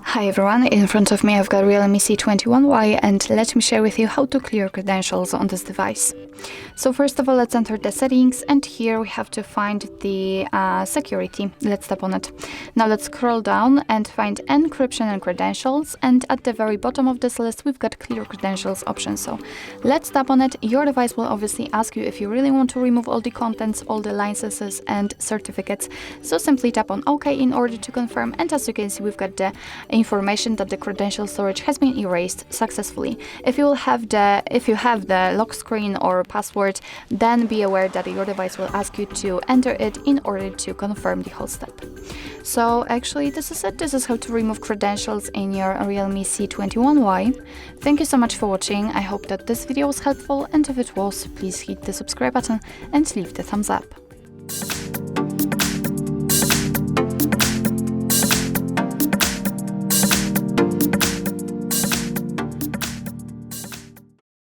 Hi everyone, in front of me I've got REALME C21Y and let me share with you how to clear credentials on this device. So first of all, let's enter the settings, and here we have to find the security. Let's tap on it. Now let's scroll down and find encryption and credentials, and at the very bottom of this list we've got clear credentials option. So let's tap on it. Your device will obviously ask you if you really want to remove all the contents, all the licenses and certificates. So simply tap on OK in order to confirm, and as you can see we've got the information that the credential storage has been erased successfully. If you have the lock screen or password, then be aware that your device will ask you to enter it in order to confirm the whole step. So actually this is it. This is how to remove credentials in your REALME C21Y. Thank you so much for watching. I hope that this video was helpful, and if it was, please hit the subscribe button and leave the thumbs up.